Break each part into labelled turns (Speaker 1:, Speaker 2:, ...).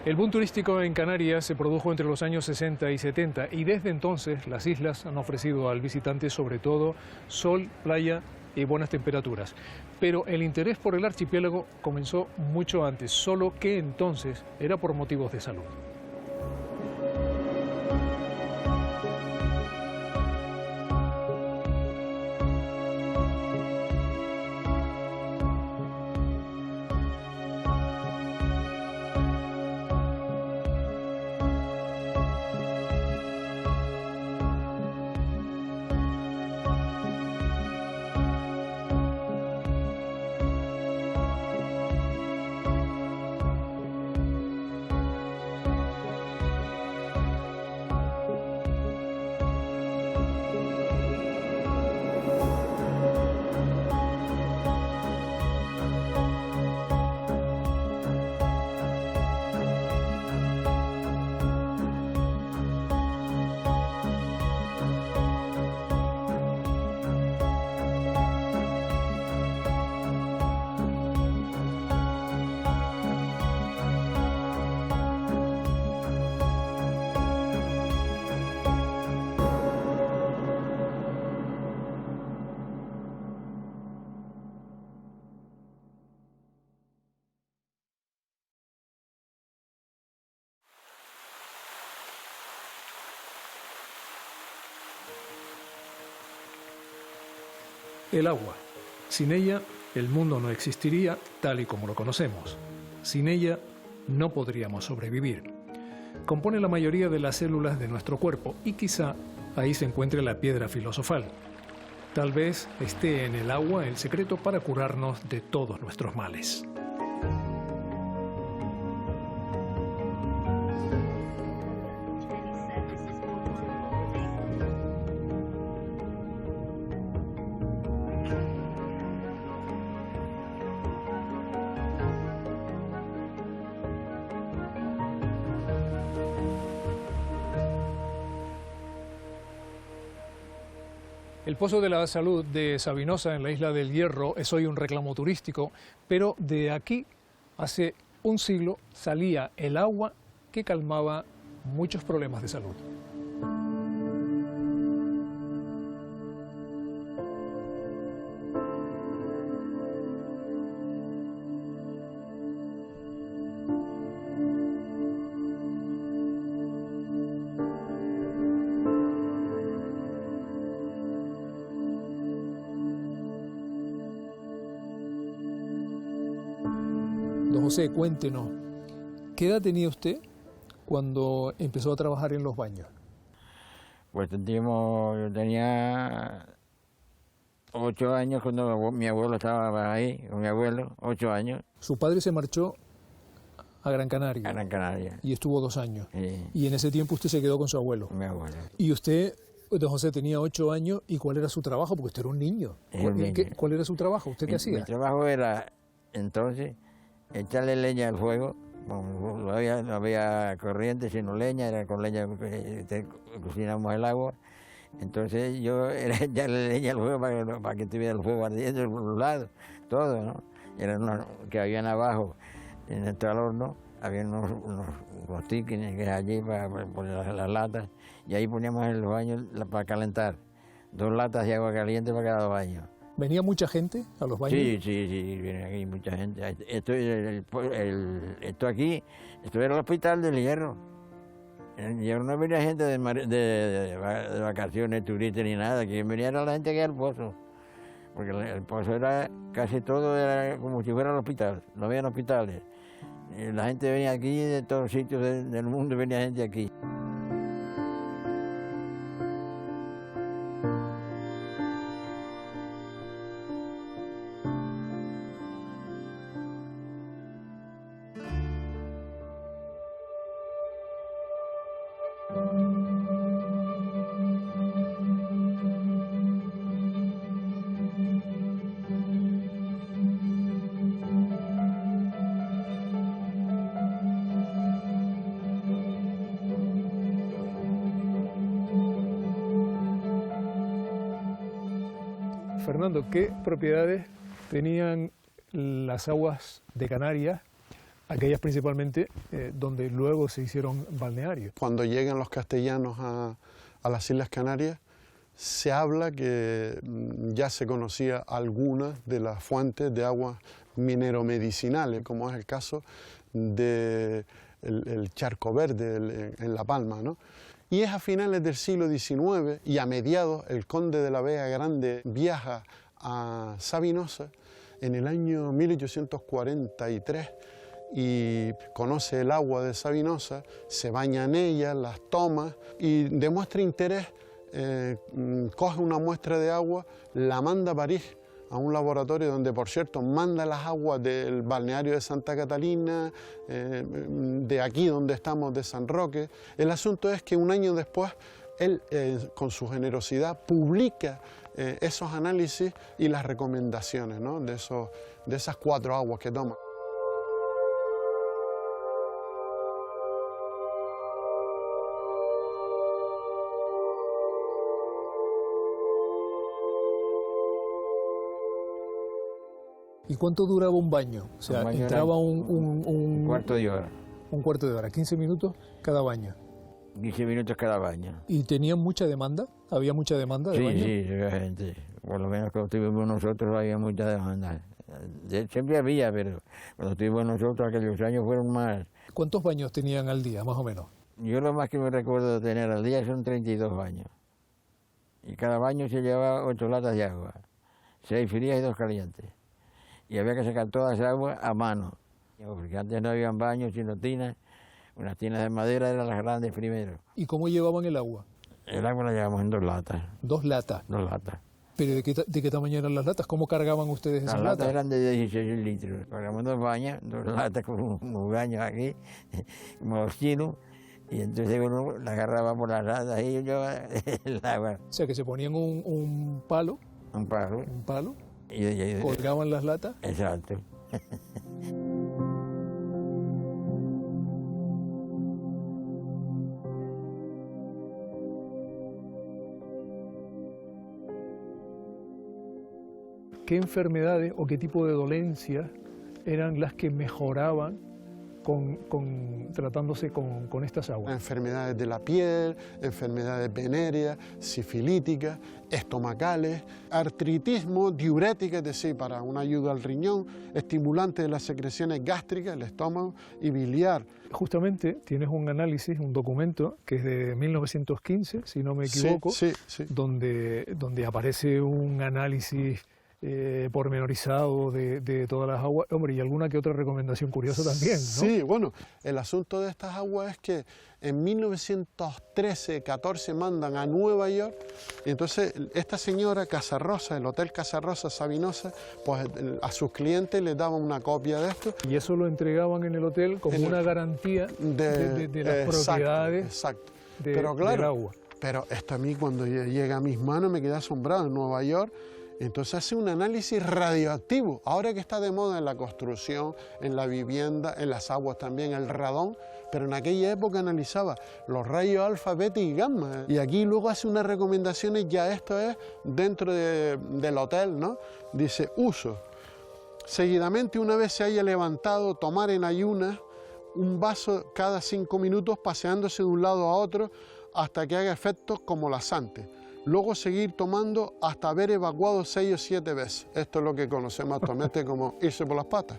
Speaker 1: El boom turístico en Canarias se produjo entre los años 60 y 70 y desde entonces las islas han ofrecido al visitante sobre todo sol, playa y buenas temperaturas. Pero el interés por el archipiélago comenzó mucho antes, solo que entonces era por motivos de salud. El agua. Sin ella, el mundo no existiría tal y como lo conocemos. Sin ella, no podríamos sobrevivir. Compone la mayoría de las células de nuestro cuerpo y quizá ahí se encuentre la piedra filosofal. Tal vez esté en el agua el secreto para curarnos de todos nuestros males. El Pozo de la Salud de Sabinosa, en la isla del Hierro, es hoy un reclamo turístico, pero de aquí, hace un siglo, salía el agua que calmaba muchos problemas de salud. Don José, cuéntenos, ¿qué edad tenía usted cuando empezó a trabajar en los baños?
Speaker 2: Pues yo tenía 8 años cuando mi abuelo estaba ahí, con mi abuelo, 8 años.
Speaker 1: Su padre se marchó a Gran Canaria.
Speaker 2: A Gran Canaria.
Speaker 1: Y estuvo 2 años.
Speaker 2: Sí.
Speaker 1: Y en ese tiempo usted se quedó con su abuelo.
Speaker 2: Mi abuelo.
Speaker 1: Y usted, don José, tenía 8 años, ¿y cuál era su trabajo? Porque usted era un niño. ¿Cuál era su trabajo? ¿Usted qué hacía?
Speaker 2: Mi trabajo era, entonces, echarle leña al fuego. No había corriente, sino leña, era con leña que cocinamos el agua. Entonces yo era echarle leña al fuego para que tuviera el fuego ardiendo por los lados, todo, ¿no? Eran que habían abajo, en el horno, había unos tickets que allí para poner las latas, y ahí poníamos en los baños para calentar 2 latas de agua caliente para cada baño.
Speaker 1: ¿Venía mucha gente a los baños?
Speaker 2: Sí, viene aquí mucha gente. Esto aquí, esto era el Hospital del Hierro. En el Hierro no venía gente de vacaciones, turistas ni nada, que venía era la gente que al pozo. Porque el pozo era casi todo, era como si fuera el hospital, no había hospitales. Y la gente venía aquí, de todos los sitios del mundo venía gente aquí.
Speaker 1: Fernando, ¿qué propiedades tenían las aguas de Canarias aquellas principalmente donde luego se hicieron balnearios.
Speaker 3: Cuando llegan los castellanos a las Islas Canarias, se habla que ya se conocía algunas de las fuentes de aguas mineromedicinales, como es el caso del Charco Verde en La Palma, ¿no? Y es a finales del siglo XIX y a mediados el conde de la Vega Grande viaja a Sabinosa en el año 1843 y conoce el agua de Sabinosa, se baña en ella, las toma y demuestra interés, coge una muestra de agua, la manda a París, a un laboratorio donde, por cierto, manda las aguas del balneario de Santa Catalina, de aquí donde estamos, de San Roque. El asunto es que un año después, él, con su generosidad, publica esos análisis y las recomendaciones, ¿no?, de esas 4 aguas que toma.
Speaker 1: ¿Y cuánto duraba un baño? O sea, entraba un
Speaker 2: cuarto de hora.
Speaker 1: Un cuarto de hora, 15 minutos cada baño.
Speaker 2: 15 minutos cada baño.
Speaker 1: ¿Y tenían mucha demanda? ¿Había mucha demanda de baño?
Speaker 2: Sí, había gente. Por lo menos cuando estuvimos nosotros había mucha demanda. Siempre había, pero cuando estuvimos nosotros aquellos años fueron más.
Speaker 1: ¿Cuántos baños tenían al día, más o menos?
Speaker 2: Yo lo más que me recuerdo de tener al día son 32 baños. Y cada baño se llevaba 8 latas de agua, 6 frías y 2 calientes. Y había que sacar toda esa agua a mano, porque antes no habían baños sino tinas. Unas tinas de madera eran las grandes primero.
Speaker 1: ¿Y cómo llevaban el agua?
Speaker 2: El agua la llevamos en 2 latas.
Speaker 1: 2 latas.
Speaker 2: 2 latas.
Speaker 1: ¿Pero de qué tamaño eran las latas? ¿Cómo cargaban ustedes esas latas?
Speaker 2: Las latas eran de 16 litros. Cargamos 2 baños, 2 latas con unos baños aquí, como los chinos, y entonces uno la agarraba por las latas y yo llevaba el agua.
Speaker 1: O sea, que se ponían un palo.
Speaker 2: Un palo.
Speaker 1: Un palo.
Speaker 2: Y
Speaker 1: colgaban las latas.
Speaker 2: Exacto.
Speaker 1: ¿Qué enfermedades o qué tipo de dolencias eran las que mejoraban tratándose con estas aguas?
Speaker 3: Enfermedades de la piel, enfermedades venéreas, sifilíticas, estomacales, artritismo, diurética, es decir, para una ayuda al riñón, estimulante de las secreciones gástricas, el estómago y biliar.
Speaker 1: Justamente tienes un análisis, un documento que es de 1915, si no me equivoco,
Speaker 3: sí.
Speaker 1: donde aparece un análisis pormenorizado de todas las aguas. Hombre, y alguna que otra recomendación curiosa también, ¿no?
Speaker 3: Sí, bueno, el asunto de estas aguas es que en 1913-14 mandan a Nueva York, y entonces esta señora Casarrosa, el Hotel Casarrosa Sabinosa, pues a sus clientes les daban una copia de esto.
Speaker 1: Y eso lo entregaban en el hotel como una garantía de las propiedades
Speaker 3: Pero claro,
Speaker 1: del agua.
Speaker 3: Pero esto a mí cuando llega a mis manos me queda asombrado en Nueva York. Entonces hace un análisis radioactivo, ahora que está de moda en la construcción, en la vivienda, en las aguas también, el radón, pero en aquella época analizaba los rayos alfa, beta y gamma. Y aquí luego hace unas recomendaciones, ya esto es dentro del hotel, ¿no? Dice, uso. Seguidamente, una vez se haya levantado, tomar en ayunas un vaso cada 5 minutos, paseándose de un lado a otro hasta que haga efectos como laxante. Luego seguir tomando hasta haber evacuado 6 o 7 veces. Esto es lo que conocemos actualmente como irse por las patas.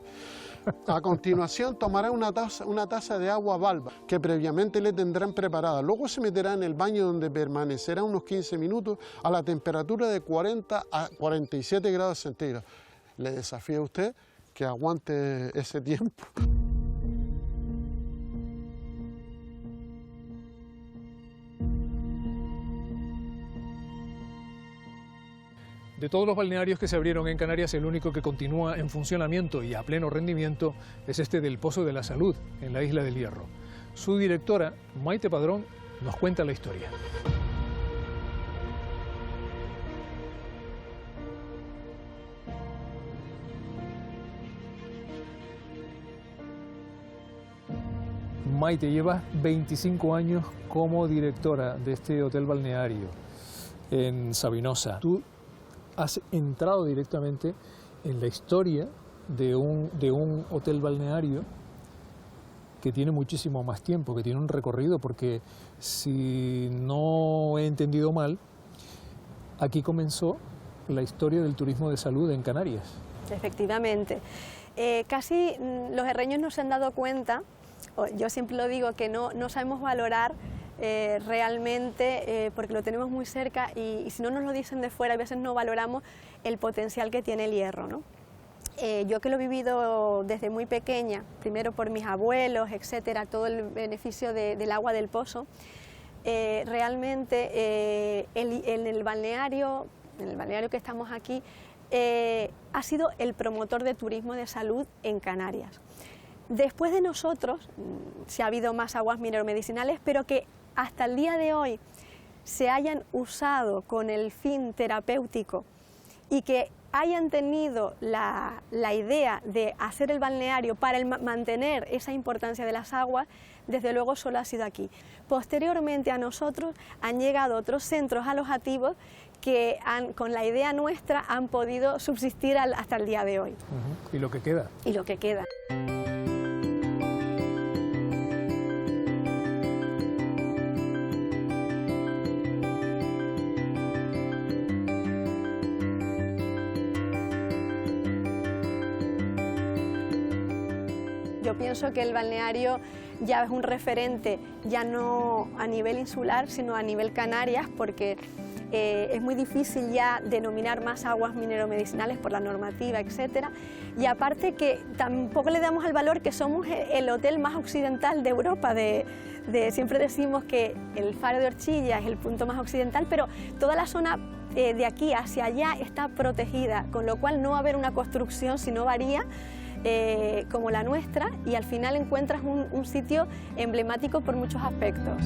Speaker 3: A continuación tomará una taza de agua balba que previamente le tendrán preparada. Luego se meterá en el baño donde permanecerá unos 15 minutos a la temperatura de 40 a 47 grados centígrados. Le desafío a usted que aguante ese tiempo.
Speaker 1: De todos los balnearios que se abrieron en Canarias, el único que continúa en funcionamiento y a pleno rendimiento es este del Pozo de la Salud, en la Isla del Hierro. Su directora, Maite Padrón, nos cuenta la historia. Maite, llevas 25 años como directora de este hotel balneario en Sabinosa. Tú has entrado directamente en la historia de un hotel balneario que tiene muchísimo más tiempo, que tiene un recorrido, porque si no he entendido mal, aquí comenzó la historia del turismo de salud en Canarias.
Speaker 4: Efectivamente. Casi los herreños no se han dado cuenta, yo siempre lo digo, que no sabemos valorar realmente, porque lo tenemos muy cerca y si no nos lo dicen de fuera, a veces no valoramos el potencial que tiene el hierro, ¿no? Yo que lo he vivido desde muy pequeña, primero por mis abuelos, etcétera, todo el beneficio del agua del pozo, realmente en el balneario que estamos aquí, ha sido el promotor de turismo de salud en Canarias. Después de nosotros, sí ha habido más aguas mineromedicinales, pero que hasta el día de hoy se hayan usado con el fin terapéutico y que hayan tenido la idea de hacer el balneario para mantener esa importancia de las aguas, desde luego solo ha sido aquí. Posteriormente a nosotros han llegado otros centros alojativos que con la idea nuestra han podido subsistir hasta el día de hoy.
Speaker 1: ¿Y lo que queda?
Speaker 4: Y lo que queda. Yo pienso que el balneario ya es un referente, ya no a nivel insular, sino a nivel Canarias, porque es muy difícil ya denominar más aguas mineromedicinales por la normativa, etcétera. Y aparte que tampoco le damos el valor que somos el hotel más occidental de Europa. Siempre decimos que el Faro de Orchilla es el punto más occidental, pero toda la zona de aquí hacia allá está protegida, con lo cual no va a haber una construcción si no varía como la nuestra, y al final encuentras un sitio emblemático por muchos aspectos.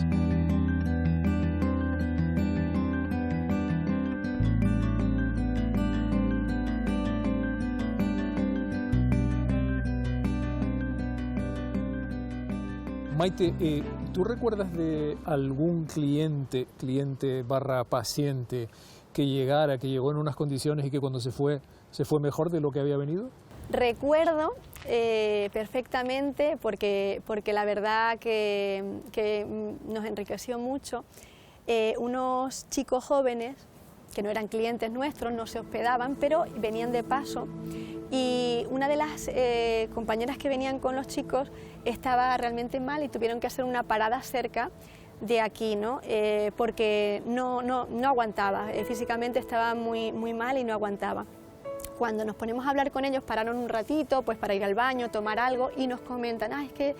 Speaker 1: Maite, ¿tú recuerdas de algún cliente barra paciente que llegó en unas condiciones y que cuando se fue mejor de lo que había venido?
Speaker 4: Recuerdo perfectamente, porque la verdad que nos enriqueció mucho, unos chicos jóvenes que no eran clientes nuestros, no se hospedaban, pero venían de paso, y una de las compañeras que venían con los chicos estaba realmente mal y tuvieron que hacer una parada cerca de aquí, ¿no? Porque no aguantaba, físicamente estaba muy mal y no aguantaba. Cuando nos ponemos a hablar con ellos, pararon un ratito pues para ir al baño, tomar algo, y nos comentan, es que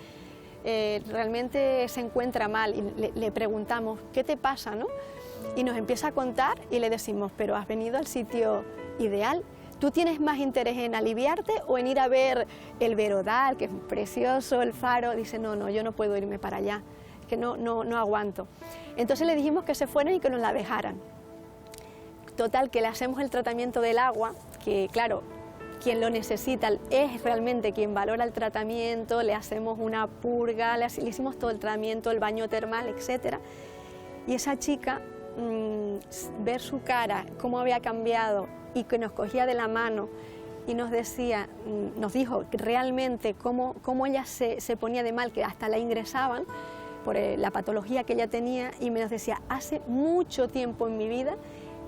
Speaker 4: realmente se encuentra mal, y le preguntamos, ¿qué te pasa, no? Y nos empieza a contar y le decimos, pero has venido al sitio ideal. ¿Tú tienes más interés en aliviarte o en ir a ver el Verodal, que es precioso, el faro? Dice, no, yo no puedo irme para allá, que no aguanto. Entonces le dijimos que se fueran y que nos la dejaran. Total, que le hacemos el tratamiento del agua, que claro, quien lo necesita es realmente quien valora el tratamiento, le hacemos una purga, le hicimos todo el tratamiento, el baño termal, etc. Y esa chica, ver su cara, cómo había cambiado, y que nos cogía de la mano y nos dijo realmente cómo ella se ponía de mal, que hasta la ingresaban por la patología que ella tenía, y nos decía, hace mucho tiempo en mi vida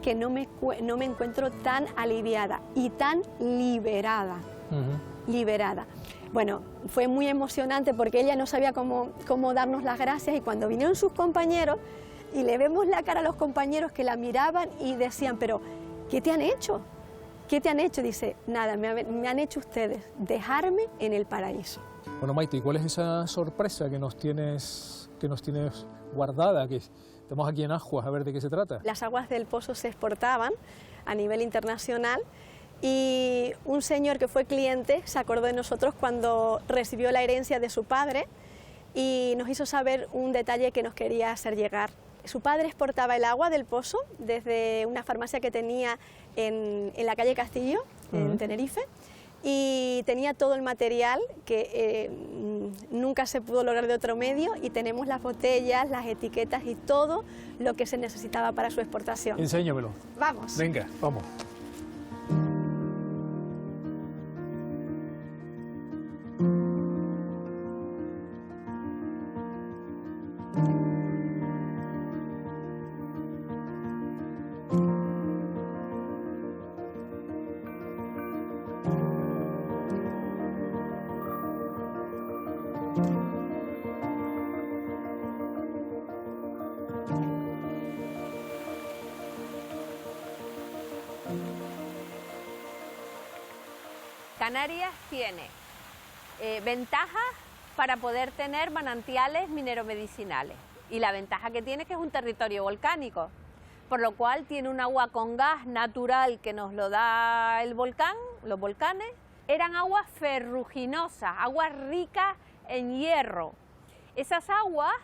Speaker 4: que no me encuentro tan aliviada y tan liberada. Liberada. Bueno, fue muy emocionante porque ella no sabía cómo darnos las gracias, y cuando vinieron sus compañeros y le vemos la cara a los compañeros que la miraban y decían, pero ¿qué te han hecho? ¿Qué te han hecho? Dice, nada, me han hecho ustedes, dejarme en el paraíso.
Speaker 1: Bueno, Maite, ¿y cuál es esa sorpresa que nos tienes guardada? Que estamos aquí en Ajuas, a ver de qué se trata.
Speaker 4: Las aguas del pozo se exportaban a nivel internacional, y un señor que fue cliente se acordó de nosotros cuando recibió la herencia de su padre y nos hizo saber un detalle que nos quería hacer llegar. Su padre exportaba el agua del pozo desde una farmacia que tenía en la calle Castillo, en Tenerife, y tenía todo el material que nunca se pudo lograr de otro medio, y tenemos las botellas, las etiquetas y todo lo que se necesitaba para su exportación.
Speaker 1: Enséñamelo.
Speaker 4: Vamos.
Speaker 1: Venga, vamos.
Speaker 5: Canarias tiene ventajas para poder tener manantiales mineromedicinales. Y la ventaja que tiene es que es un territorio volcánico, por lo cual tiene un agua con gas natural que nos lo da el volcán, los volcanes. Eran aguas ferruginosas, aguas ricas en hierro. Esas aguas,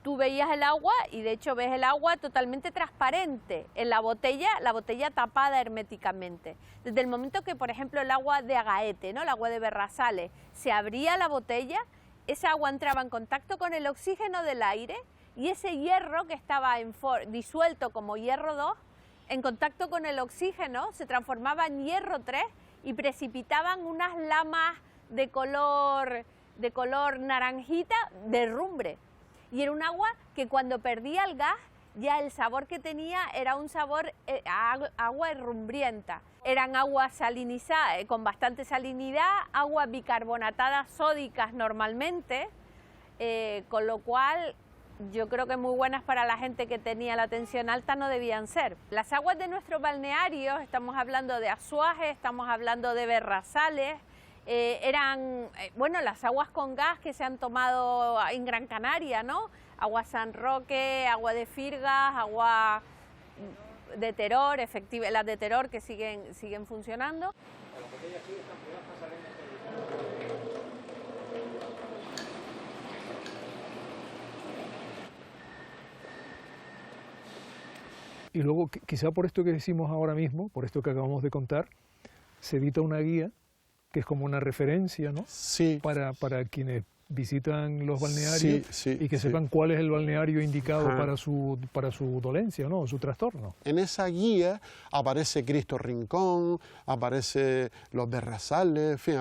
Speaker 5: tú veías el agua y de hecho ves el agua totalmente transparente en la botella tapada herméticamente. Desde el momento que, por ejemplo, el agua de Agaete, ¿no?, el agua de Berrazales, se abría la botella, esa agua entraba en contacto con el oxígeno del aire y ese hierro que estaba disuelto como hierro 2, en contacto con el oxígeno se transformaba en hierro 3 y precipitaban unas lamas de color naranjita de herrumbre. Y era un agua que cuando perdía el gas, ya el sabor que tenía era un sabor agua herrumbrienta. Eran aguas salinizadas, con bastante salinidad, aguas bicarbonatadas sódicas normalmente, con lo cual yo creo que muy buenas para la gente que tenía la tensión alta no debían ser. Las aguas de nuestros balnearios, estamos hablando de Azuaje, estamos hablando de Berrazales, eran, bueno, las aguas con gas que se han tomado en Gran Canaria, ¿no? Agua San Roque, agua de Firgas, agua de Teror, las de Teror que siguen funcionando.
Speaker 1: Y luego, quizá por esto que decimos ahora mismo, por esto que acabamos de contar, se edita una guía que es como una referencia, ¿no?
Speaker 3: Sí.
Speaker 1: Para quienes visitan los balnearios,
Speaker 3: sí,
Speaker 1: y que sepan cuál es el balneario indicado para su dolencia, ¿no?, o su trastorno.
Speaker 3: En esa guía aparece Cristo Rincón, aparece los Berrazales, en fin,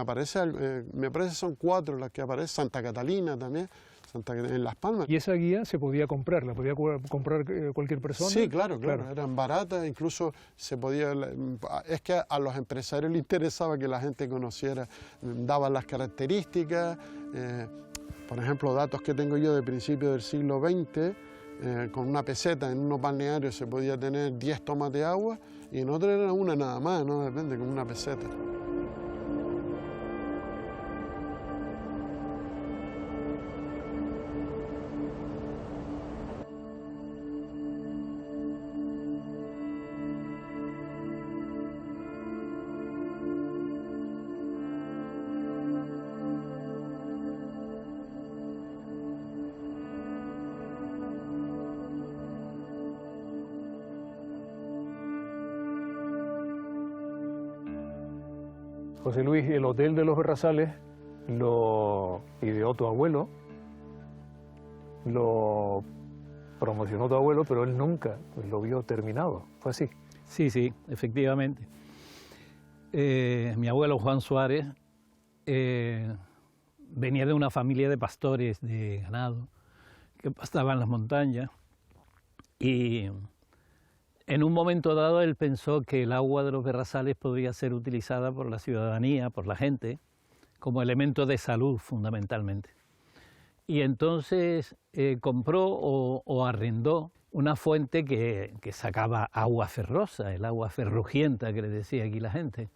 Speaker 3: me parece son 4 las que aparecen, Santa Catalina también, en Las Palmas.
Speaker 1: ¿Y esa guía se podía comprar? ¿La podía comprar cualquier persona?
Speaker 3: Sí, claro, eran baratas, incluso se podía... Es que a los empresarios les interesaba que la gente conociera, daban las características, por ejemplo, datos que tengo yo de principios del siglo XX, con una peseta en unos balnearios se podía tener 10 tomas de agua y en otros era una nada más, ¿no? Depende, con una peseta.
Speaker 1: José Luis, el Hotel de los Berrazales lo ideó tu abuelo, lo promocionó tu abuelo, pero él nunca lo vio terminado. ¿Fue así?
Speaker 6: Sí, efectivamente. Mi abuelo Juan Suárez venía de una familia de pastores de ganado que pastaban las montañas y en un momento dado él pensó que el agua de los Berrazales podría ser utilizada por la ciudadanía, por la gente, como elemento de salud fundamentalmente. Y entonces compró o arrendó una fuente que sacaba agua ferrosa, el agua ferrugienta que le decía aquí la gente.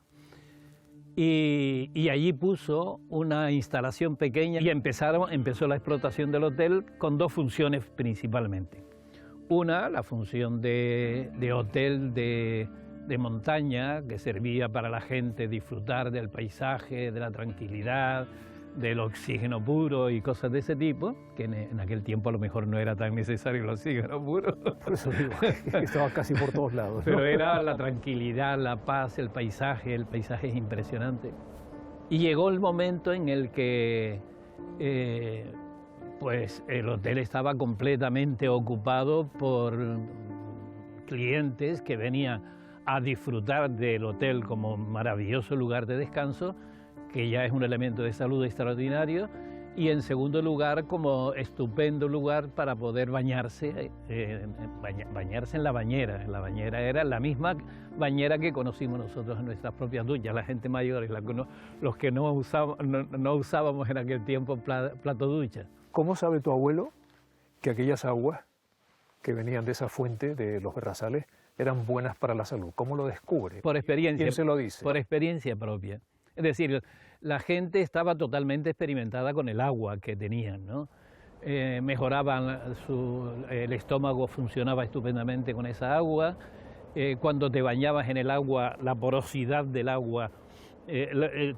Speaker 6: Y allí puso una instalación pequeña y empezó la explotación del hotel con 2 funciones principalmente. Una, la función de hotel de montaña, que servía para la gente disfrutar del paisaje, de la tranquilidad, del oxígeno puro y cosas de ese tipo, que en aquel tiempo a lo mejor no era tan necesario el oxígeno puro.
Speaker 1: Por eso digo, que estaba casi por todos lados, ¿no?
Speaker 6: Pero era la tranquilidad, la paz, el paisaje es impresionante. Y llegó el momento en el que pues el hotel estaba completamente ocupado por clientes que venían a disfrutar del hotel como maravilloso lugar de descanso, que ya es un elemento de salud extraordinario, y en segundo lugar como estupendo lugar para poder bañarse, bañarse en la bañera. La bañera era la misma bañera que conocimos nosotros en nuestras propias duchas, la gente mayor, los que no usábamos en aquel tiempo plato ducha.
Speaker 1: ¿Cómo sabe tu abuelo que aquellas aguas que venían de esa fuente de los Berrazales eran buenas para la salud? ¿Cómo lo descubre?
Speaker 6: Por experiencia.
Speaker 1: ¿Quién se lo dice?
Speaker 6: Por experiencia propia. Es decir, la gente estaba totalmente experimentada con el agua que tenían, ¿no? Mejoraban el estómago, funcionaba estupendamente con esa agua. Cuando te bañabas en el agua, la porosidad del agua,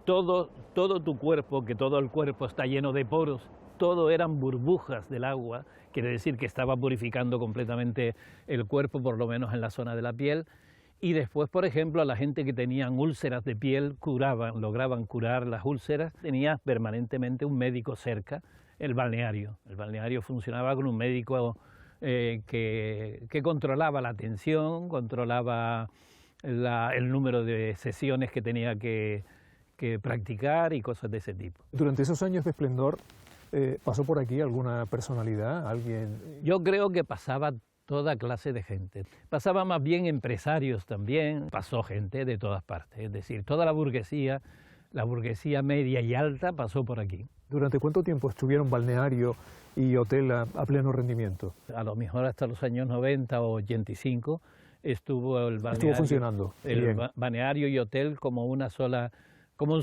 Speaker 6: todo tu cuerpo, que todo el cuerpo está lleno de poros, todo eran burbujas del agua, quiere decir que estaba purificando completamente el cuerpo, por lo menos en la zona de la piel. Y después, por ejemplo, a la gente que tenían úlceras de piel, lograban curar las úlceras. Tenía permanentemente un médico cerca, el balneario. El balneario funcionaba con un médico que controlaba la tensión, controlaba el número de sesiones que tenía que practicar y cosas de ese tipo.
Speaker 1: Durante esos años de esplendor, ¿pasó por aquí alguna personalidad, alguien?
Speaker 6: Yo creo que pasaba toda clase de gente. Pasaba más bien empresarios también, pasó gente de todas partes, es decir, toda la burguesía media y alta pasó por aquí.
Speaker 1: ¿Durante cuánto tiempo estuvieron balneario y hotel a pleno rendimiento?
Speaker 6: A lo mejor hasta los años 90 o 85 estuvo el balneario.
Speaker 1: Estuvo funcionando.
Speaker 6: El balneario y hotel como un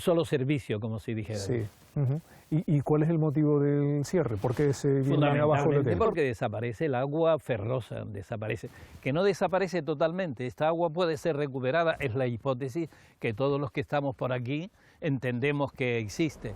Speaker 6: solo servicio, como si dijera.
Speaker 1: Sí. Uh-huh. ¿Y cuál es el motivo del cierre? ¿Por qué se viene abajo el hotel?
Speaker 6: Porque desaparece el agua ferrosa, desaparece. Que no desaparece totalmente, esta agua puede ser recuperada, es la hipótesis que todos los que estamos por aquí entendemos que existe.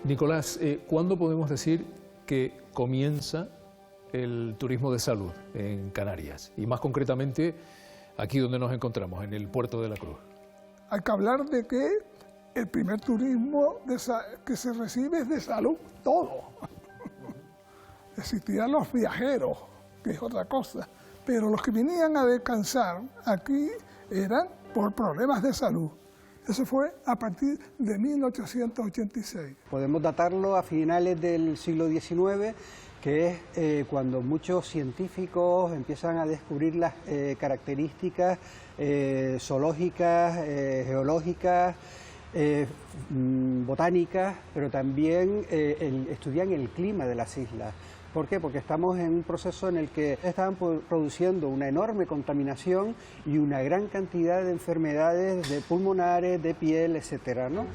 Speaker 1: Nicolás, ¿cuándo podemos decir que comienza el turismo de salud en Canarias? Y más concretamente, aquí donde nos encontramos, en el Puerto de la Cruz.
Speaker 7: Hay que hablar de que el primer turismo que se recibe es de salud, todo. Existían los viajeros, que es otra cosa, pero los que venían a descansar aquí eran por problemas de salud. Eso fue a partir de 1886.
Speaker 8: Podemos datarlo a finales del siglo XIX, que es cuando muchos científicos empiezan a descubrir las características zoológicas, geológicas, botánicas, pero también estudian el clima de las islas. ¿Por qué? Porque estamos en un proceso en el que estaban produciendo una enorme contaminación y una gran cantidad de enfermedades de pulmonares, de piel, etcétera, ¿no?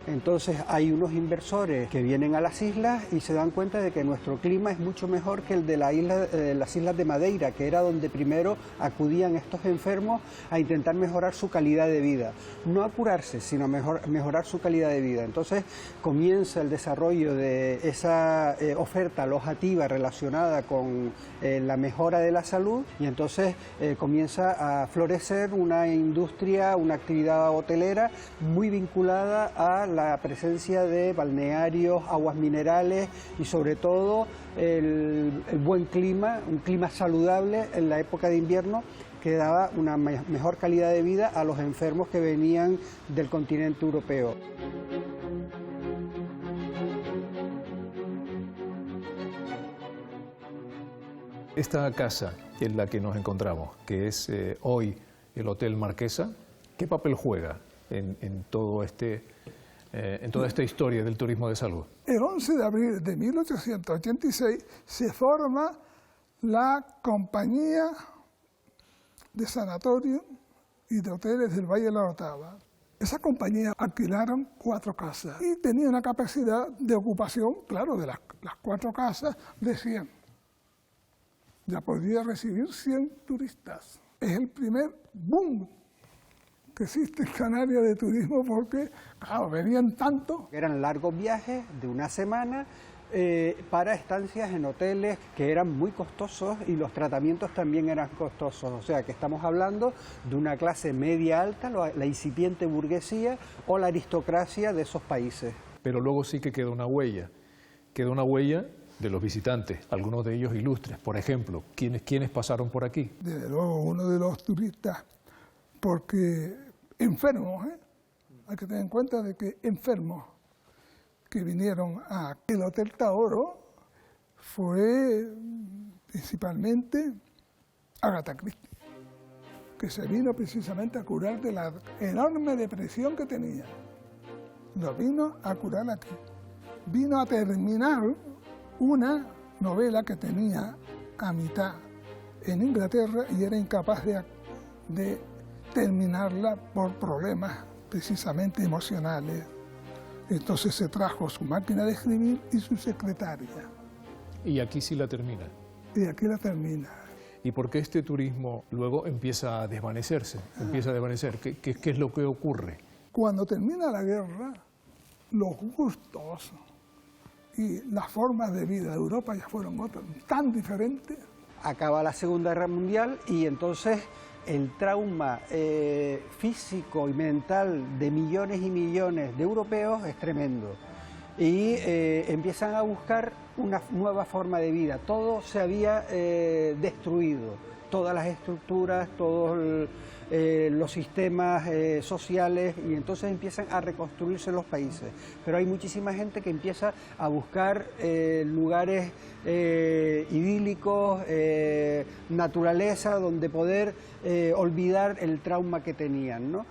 Speaker 8: Entonces hay unos inversores que vienen a las islas y se dan cuenta de que nuestro clima es mucho mejor que el de las islas de Madeira, que era donde primero acudían estos enfermos a intentar mejorar su calidad de vida. No a curarse, sino a mejorar su calidad de vida. Entonces comienza el desarrollo de esa oferta alojativa relacionada con la mejora de la salud y entonces comienza a florecer una industria, una actividad hotelera muy vinculada a la presencia de balnearios, aguas minerales y sobre todo el buen clima, un clima saludable en la época de invierno que daba una mejor calidad de vida a los enfermos que venían del continente europeo.
Speaker 1: Esta casa en la que nos encontramos, que es hoy el Hotel Marquesa, ¿qué papel juega en toda esta historia del turismo de salud?
Speaker 7: El 11 de abril de 1886 se forma la Compañía de Sanatorio y de Hoteles del Valle de la Orotava. Esa compañía alquilaron 4 casas y tenía una capacidad de ocupación, claro, de las 4 casas de 100. Ya podía recibir 100 turistas. Es el primer boom que existe en Canarias de turismo porque, claro, venían tanto.
Speaker 8: Eran largos viajes de una semana para estancias en hoteles que eran muy costosos y los tratamientos también eran costosos. O sea que estamos hablando de una clase media alta, la incipiente burguesía o la aristocracia de esos países.
Speaker 1: Pero luego sí que queda una huella de los visitantes, algunos de ellos ilustres. Por ejemplo, ¿quiénes pasaron por aquí?
Speaker 7: Desde luego uno de los turistas, porque enfermos, hay que tener en cuenta de que enfermos que vinieron al Hotel Taoro fue principalmente Agatha Christie, que se vino precisamente a curar de la enorme depresión que tenía. Lo vino a curar aquí. Vino a terminar una novela que tenía a mitad en Inglaterra y era incapaz de terminarla por problemas precisamente emocionales. Entonces se trajo su máquina de escribir y su secretaria.
Speaker 1: Y aquí sí la termina.
Speaker 7: Y aquí la termina.
Speaker 1: ¿Y por qué este turismo luego empieza a desvanecerse? Empieza a desvanecer. ¿Qué es lo que ocurre?
Speaker 7: Cuando termina la guerra, los gustos y las formas de vida de Europa ya fueron otras, tan diferentes.
Speaker 8: Acaba la Segunda Guerra Mundial y entonces el trauma físico y mental de millones y millones de europeos es tremendo. Y empiezan a buscar una nueva forma de vida. Todo se había destruido, todas las estructuras, todos los sistemas sociales, y entonces empiezan a reconstruirse los países. Pero hay muchísima gente que empieza a buscar lugares idílicos, naturaleza, donde poder olvidar el trauma que tenían, ¿no?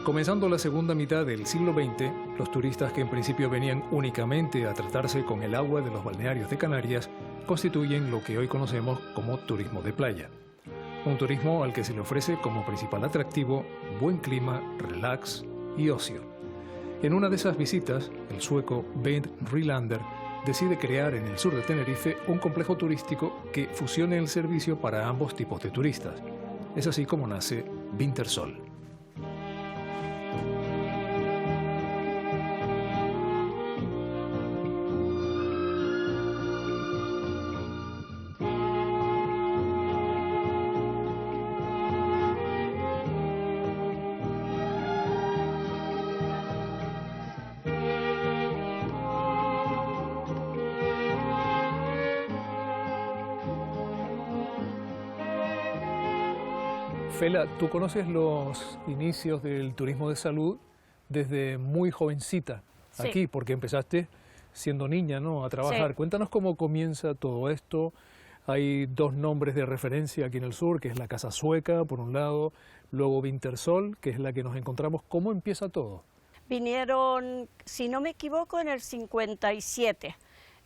Speaker 1: Comenzando la segunda mitad del siglo XX, los turistas que en principio venían únicamente a tratarse con el agua de los balnearios de Canarias constituyen lo que hoy conocemos como turismo de playa. Un turismo al que se le ofrece como principal atractivo buen clima, relax y ocio. En una de esas visitas, el sueco Bengt Rylander decide crear en el sur de Tenerife un complejo turístico que fusione el servicio para ambos tipos de turistas. Es así como nace Vintersol. Fela, tú conoces los inicios del turismo de salud desde muy jovencita aquí, porque empezaste siendo niña, ¿no?, a trabajar. Sí. Cuéntanos cómo comienza todo esto. Hay dos nombres de referencia aquí en el sur, que es la Casa Sueca, por un lado, luego Vintersol, que es la que nos encontramos. ¿Cómo empieza todo?
Speaker 9: Vinieron, si no me equivoco, en el 57.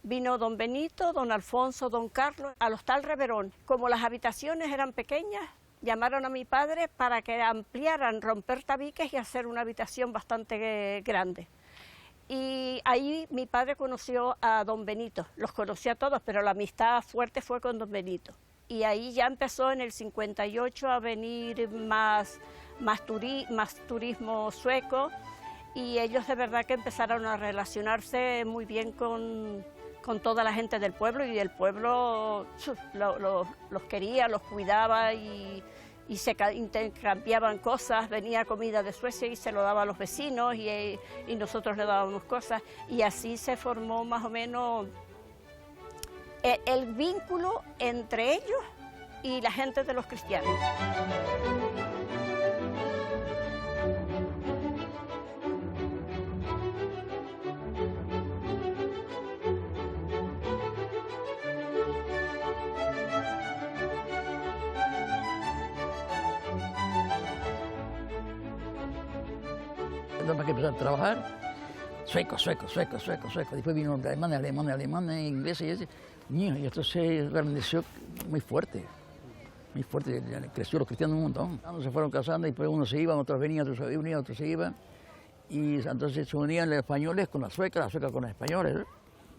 Speaker 9: Vino don Benito, don Alfonso, don Carlos, al Hostal Reverón. Como las habitaciones eran pequeñas, llamaron a mi padre para que ampliaran, romper tabiques y hacer una habitación bastante grande. Y ahí mi padre conoció a don Benito, los conocí a todos, pero la amistad fuerte fue con don Benito. Y ahí ya empezó en el 58 a venir más turismo sueco, y ellos de verdad que empezaron a relacionarse muy bien con toda la gente del pueblo, y el pueblo los quería, los cuidaba y se intercambiaban cosas. Venía comida de Suecia y se lo daba a los vecinos y nosotros le dábamos cosas, y así se formó más o menos el vínculo entre ellos y la gente de los cristianos.
Speaker 10: Para que empezar a trabajar, sueco. Después vino alemán, inglés y ese. Y esto se grandeció muy fuerte. Creció los cristianos un montón. Se fueron casando y después unos se iban, otros venían, otros se iban. Y entonces se unían los españoles con la sueca con los españoles.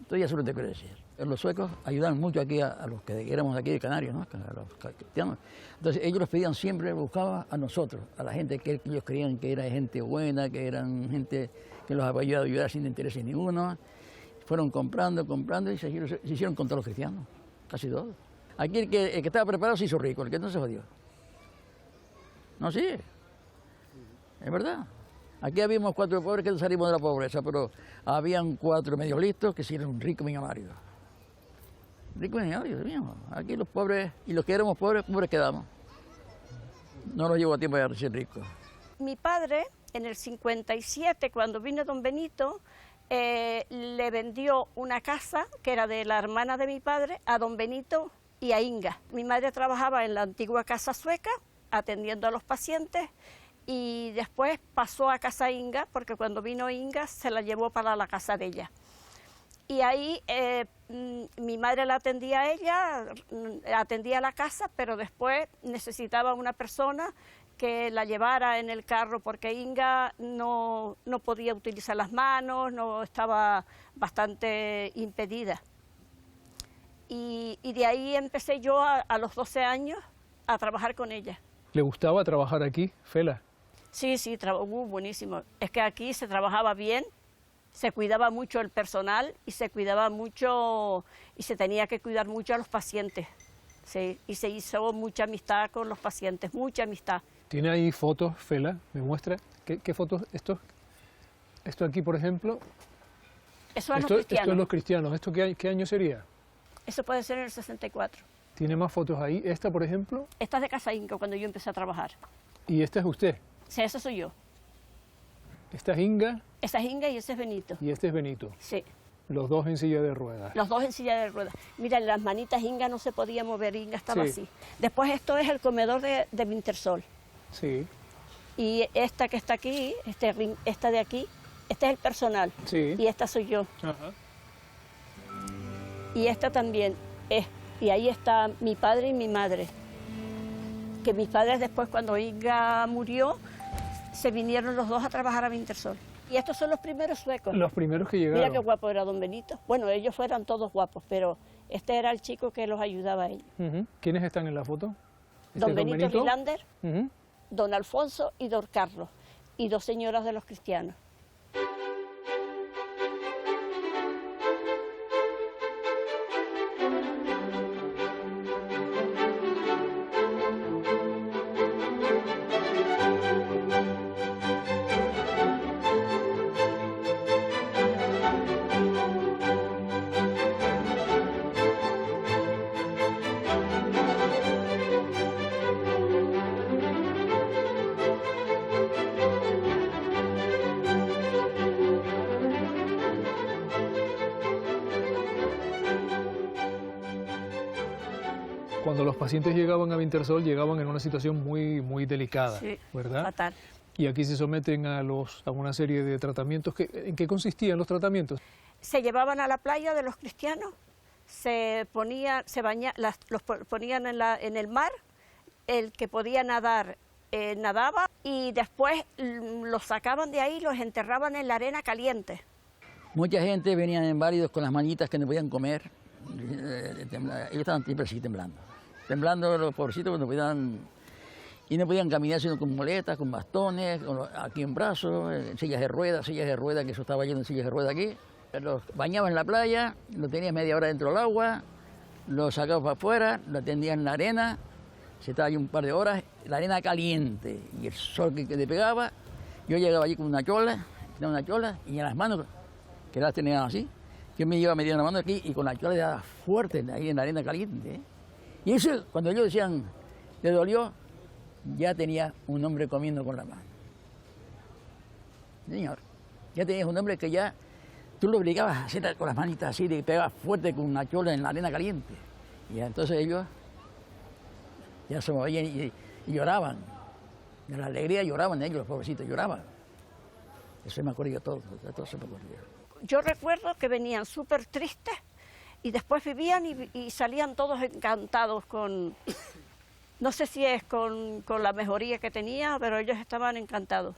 Speaker 10: Entonces ya solo te quiero decir. Los suecos ayudaban mucho aquí a los que éramos de aquí de Canarias, ¿no? A los cristianos. Entonces ellos los pedían siempre, buscaban a nosotros, a la gente que ellos creían que era gente buena, que eran gente que los había ayudado a ayudar sin intereses ninguno. Fueron comprando y se hicieron con todos los cristianos, casi todos. Aquí el que estaba preparado se hizo rico, el que no se jodió. No, sí, es verdad. Aquí habíamos 4 pobres que salimos de la pobreza, pero habían 4 medios listos que se hicieron ricos millonarios. Ricos millonarios, Dios mío. Aquí los pobres, y los que éramos pobres, pobres quedamos. No nos llevó a tiempo de ser ricos.
Speaker 9: Mi padre, en el 57, cuando vino don Benito, le vendió una casa, que era de la hermana de mi padre, a don Benito y a Inga. Mi madre trabajaba en la antigua casa sueca, atendiendo a los pacientes, y después pasó a casa Inga, porque cuando vino Inga se la llevó para la casa de ella. Y ahí mi madre la atendía a ella, atendía la casa, pero después necesitaba una persona que la llevara en el carro, porque Inga no podía utilizar las manos, no estaba bastante impedida. Y de ahí empecé yo a los 12 años a trabajar con ella.
Speaker 1: ¿Le gustaba trabajar aquí, Fela?
Speaker 9: Sí, buenísimo. Es que aquí se trabajaba bien, se cuidaba mucho el personal y se cuidaba mucho, y se tenía que cuidar mucho a los pacientes. Sí, y se hizo mucha amistad con los pacientes, mucha amistad.
Speaker 1: ¿Tiene ahí fotos, Fela? ¿Me muestra? ¿Qué fotos? Esto aquí, por ejemplo.
Speaker 9: Eso es los cristianos.
Speaker 1: Esto es los cristianos. ¿Esto qué año sería?
Speaker 9: Eso puede ser en el 64.
Speaker 1: ¿Tiene más fotos ahí? ¿Esta, por ejemplo?
Speaker 9: Esta es de Casa Inga, cuando yo empecé a trabajar.
Speaker 1: ¿Y esta es usted?
Speaker 9: Sí, esa soy yo.
Speaker 1: ¿Esta es Inga?
Speaker 9: Esa es Inga y ese es Benito.
Speaker 1: Y este es Benito.
Speaker 9: Sí.
Speaker 1: Los dos en silla de ruedas.
Speaker 9: Los dos en silla de ruedas. Mira, las manitas Inga no se podía mover, Inga estaba así. Después esto es el comedor de Wintershall.
Speaker 1: Sí.
Speaker 9: Y esta que está aquí, esta de aquí, este es el personal.
Speaker 1: Sí.
Speaker 9: Y esta soy yo.
Speaker 1: Ajá.
Speaker 9: Y esta también es. Y ahí está mi padre y mi madre. Que mis padres después, cuando Inga murió, se vinieron los dos a trabajar a Wintershall. Y estos son los primeros suecos.
Speaker 1: Los primeros que llegaron.
Speaker 9: Mira qué guapo era don Benito. Bueno, ellos fueran todos guapos, pero este era el chico que los ayudaba a ellos.
Speaker 1: ¿Quiénes están en la foto?
Speaker 9: Don Benito Rylander,
Speaker 1: Uh-huh.
Speaker 9: don Alfonso y don Carlos. Y 2 señoras de los cristianos.
Speaker 1: Cuando los pacientes llegaban a Wintershall, llegaban en una situación muy delicada,
Speaker 9: Sí,
Speaker 1: ¿verdad?
Speaker 9: fatal.
Speaker 1: Y aquí se someten a una serie de tratamientos. ¿En qué consistían los tratamientos?
Speaker 9: Se llevaban a la playa de los cristianos, los ponían en el mar, el que podía nadar nadaba, y después los sacaban de ahí y los enterraban en la arena caliente.
Speaker 10: Mucha gente venían inválidos con las manitas que no podían comer. Ellos estaban siempre así temblando los pobrecitos, y no podían caminar sino con muletas, con bastones, aquí en brazos, sillas de ruedas, que eso estaba lleno de sillas de ruedas aquí. Los bañaban en la playa, lo tenías media hora dentro del agua, los sacabas para afuera, lo atendían en la arena, se estaba allí un par de horas, la arena caliente y el sol que le pegaba. Yo llegaba allí con una chola, y en las manos, que las tenían así, yo me iba metiendo la mano aquí y con la chola le daba fuerte ahí en la arena caliente. Y eso, cuando ellos decían, le dolió, ya tenía un hombre comiendo con la mano. Señor, ya tenías un hombre que ya tú lo obligabas a hacer con las manitas así, le pegabas fuerte con una chola en la arena caliente. Y entonces ellos ya se movían y lloraban. De la alegría lloraban ellos, los pobrecitos, lloraban. Eso me acuerdo yo todo se me ocurría.
Speaker 9: Yo recuerdo que venían súper tristes y después vivían y salían todos encantados con, no sé si es con la mejoría que tenía, pero ellos estaban encantados.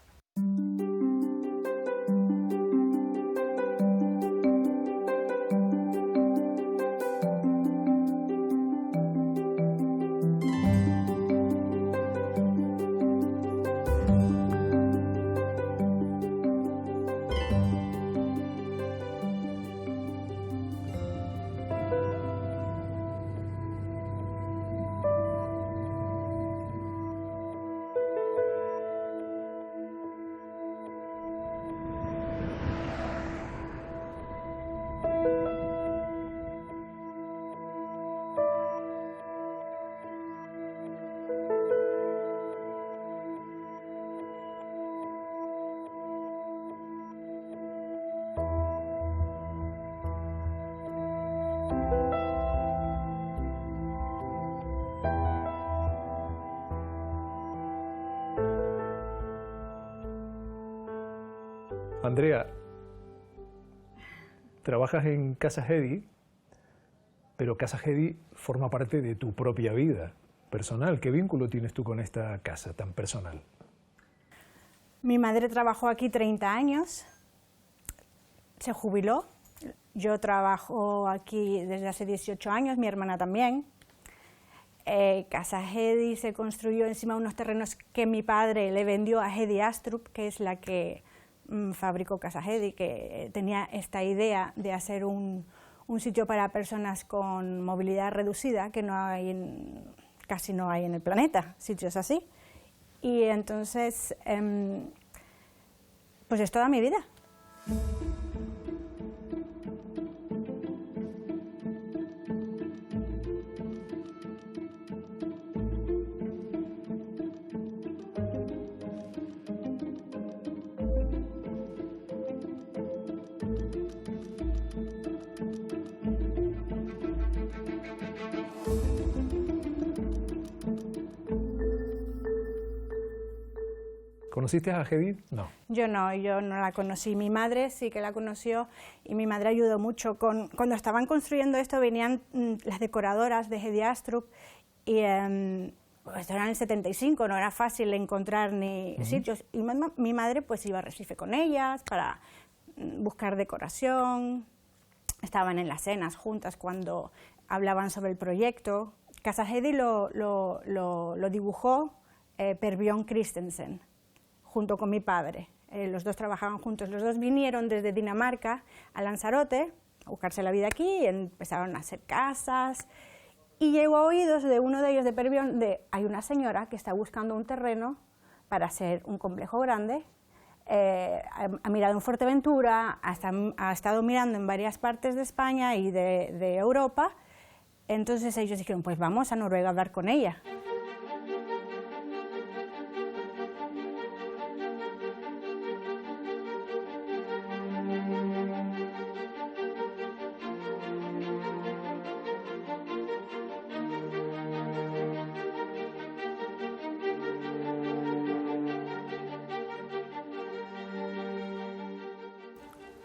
Speaker 1: Andrea, trabajas en Casa Hedy, pero Casa Hedy forma parte de tu propia vida personal. ¿Qué vínculo tienes tú con esta casa tan personal?
Speaker 11: Mi madre trabajó aquí 30 años, se jubiló. Yo trabajo aquí desde hace 18 años, mi hermana también. Casa Hedy se construyó encima de unos terrenos que mi padre le vendió a Hedy Astrup, que es la que fabricó Casa Hedy, que tenía esta idea de hacer un sitio para personas con movilidad reducida, que no hay casi no hay en el planeta, sitios así. Y entonces, pues es toda mi vida.
Speaker 1: ¿Conociste a Hedy? No.
Speaker 11: Yo no la conocí. Mi madre sí que la conoció y mi madre ayudó mucho. Cuando estaban construyendo esto venían las decoradoras de Hedy Astrup y esto era en el 75, no era fácil encontrar ni sitios. Y mi madre pues iba a Recife con ellas para buscar decoración. Estaban en las cenas juntas cuando hablaban sobre el proyecto. Casa Hedy lo dibujó Per Bjørn Christensen, junto con mi padre. Los dos trabajaban juntos. Los dos vinieron desde Dinamarca a Lanzarote a buscarse la vida aquí y empezaron a hacer casas. Y llegó a oídos de uno de ellos, de Per Bjørn, hay una señora que está buscando un terreno para hacer un complejo grande. Ha mirado en Fuerteventura, ha estado mirando en varias partes de España y de Europa. Entonces ellos dijeron, pues vamos a Noruega a hablar con ella.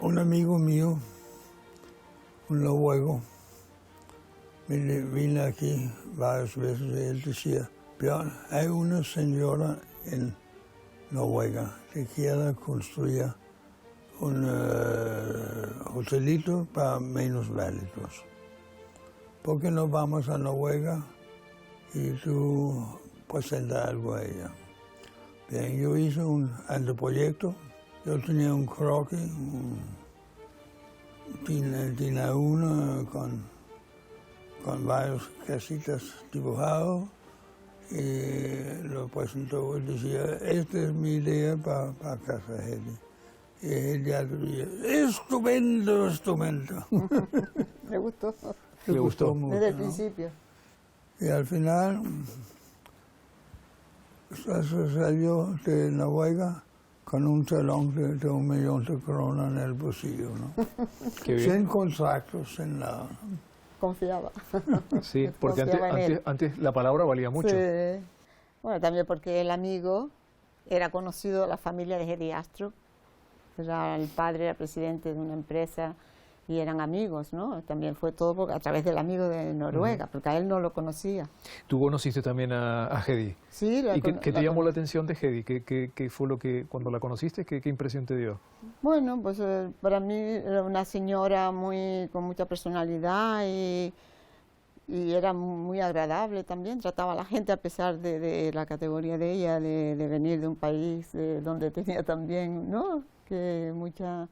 Speaker 12: Un amigo mío, un noruego, vino aquí varias veces y él decía, Bjørn, hay una señora en Noruega que quiere construir un hotelito para minusválidos. ¿Por qué no vamos a Noruega y tú presentas algo a ella? Bien, yo hice un anteproyecto. Yo tenía un croquis, Tina 1 con varias casitas dibujadas y lo presentó y decía, esta es mi idea para Casa Hedy. Y ella decía, estupendo, estupendo.
Speaker 13: Me gustó.
Speaker 12: Le gustó mucho.
Speaker 13: Desde el principio.
Speaker 12: Y al final se salió de Noruega con un talón de 1 millón de kroner en el bolsillo, ¿no?
Speaker 1: Qué bien.
Speaker 12: Sin contratos, sin nada.
Speaker 13: Confiaba.
Speaker 1: Sí, porque antes la palabra valía mucho.
Speaker 13: Sí. Bueno, también porque el amigo era conocido de la familia de Hedy Astrup. El padre era presidente de una empresa y eran amigos, ¿no? También fue todo a través del amigo de Noruega, porque a él no lo conocía.
Speaker 1: ¿Tú conociste también a Hedy?
Speaker 13: Sí.
Speaker 1: ¿Y qué te llamó la atención de Hedy? ¿Qué fue lo que, cuando la conociste, qué impresión te dio?
Speaker 13: Bueno, pues para mí era una señora con mucha personalidad y era muy agradable también. Trataba a la gente a pesar de la categoría de ella, de venir de un país donde tenía también, ¿no? Que mucha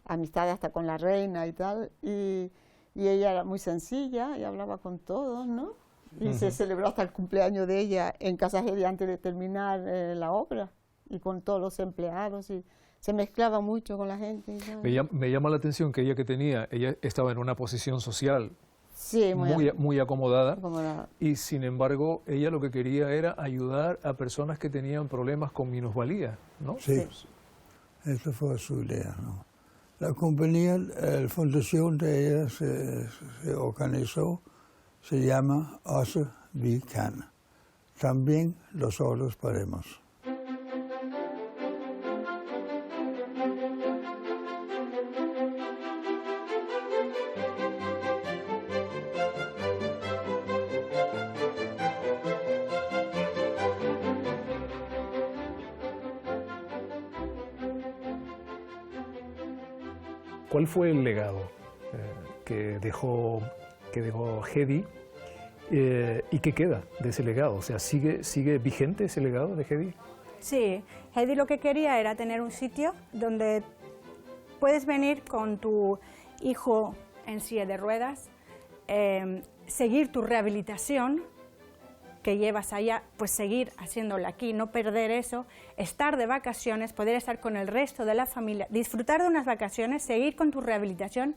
Speaker 13: amistad hasta con la reina y tal, y ella era muy sencilla y hablaba con todos, ¿no? Y se celebró hasta el cumpleaños de ella en Casa Hedy antes de terminar la obra, y con todos los empleados, y se mezclaba mucho con la gente.
Speaker 1: Me llama la atención que ella estaba en una posición social
Speaker 13: sí,
Speaker 1: muy acomodada, y sin embargo ella lo que quería era ayudar a personas que tenían problemas con minusvalía, ¿no?
Speaker 12: Sí, esa fue su idea, ¿no? La compañía, la fundación de ella se organizó, se llama Også vi kan. También nosotros podemos.
Speaker 1: ¿Cuál fue el legado que dejó Hedy y qué queda de ese legado? O sea, ¿sigue vigente ese legado de Hedy?
Speaker 11: Sí, Hedy lo que quería era tener un sitio donde puedes venir con tu hijo en silla de ruedas, seguir tu rehabilitación que llevas allá, pues seguir haciéndola aquí, no perder eso, estar de vacaciones, poder estar con el resto de la familia, disfrutar de unas vacaciones, seguir con tu rehabilitación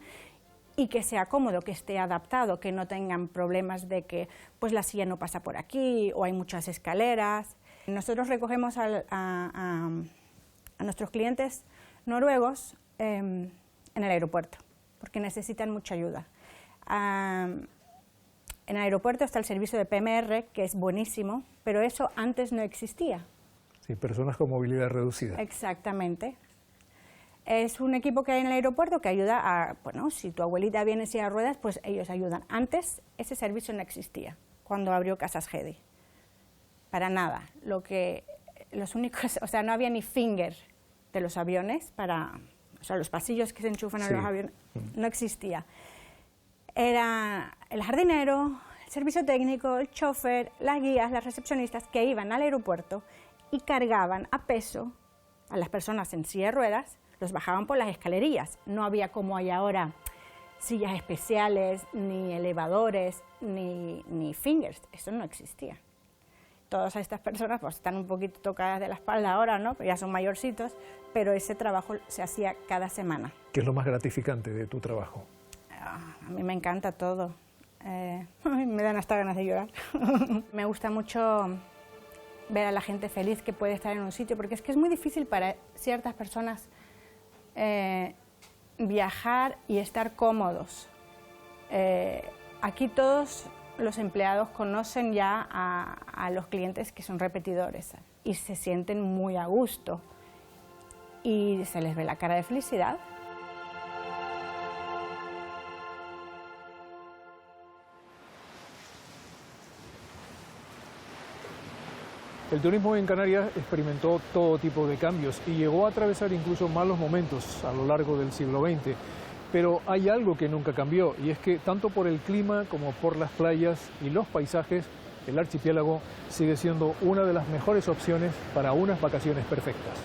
Speaker 11: y que sea cómodo, que esté adaptado, que no tengan problemas de que pues la silla no pasa por aquí o hay muchas escaleras. Nosotros recogemos a nuestros clientes noruegos en el aeropuerto porque necesitan mucha ayuda. En el aeropuerto está el servicio de PMR, que es buenísimo, pero eso antes no existía.
Speaker 1: Sí, personas con movilidad reducida.
Speaker 11: Exactamente. Es un equipo que hay en el aeropuerto que ayuda a, bueno, si tu abuelita viene en silla de ruedas, pues ellos ayudan. Antes ese servicio no existía, cuando abrió Casas Hedy. Para nada. Los únicos, o sea, no había ni finger de los aviones o sea, los pasillos que se enchufan a los aviones, no existía. Era el jardinero, el servicio técnico, el chofer, las guías, las recepcionistas que iban al aeropuerto y cargaban a peso a las personas en silla de ruedas, los bajaban por las escalerías. No había como hay ahora sillas especiales, ni elevadores, ni fingers. Eso no existía. Todas estas personas pues, están un poquito tocadas de la espalda ahora, ¿no? Ya son mayorcitos, pero ese trabajo se hacía cada semana.
Speaker 1: ¿Qué es lo más gratificante de tu trabajo?
Speaker 11: A mí me encanta todo. Me dan hasta ganas de llorar. Me gusta mucho ver a la gente feliz que puede estar en un sitio, porque es que es muy difícil para ciertas personas viajar y estar cómodos. Aquí todos los empleados conocen ya a los clientes que son repetidores y se sienten muy a gusto y se les ve la cara de felicidad.
Speaker 1: El turismo en Canarias experimentó todo tipo de cambios y llegó a atravesar incluso malos momentos a lo largo del siglo XX. Pero hay algo que nunca cambió y es que tanto por el clima como por las playas y los paisajes, el archipiélago sigue siendo una de las mejores opciones para unas vacaciones perfectas.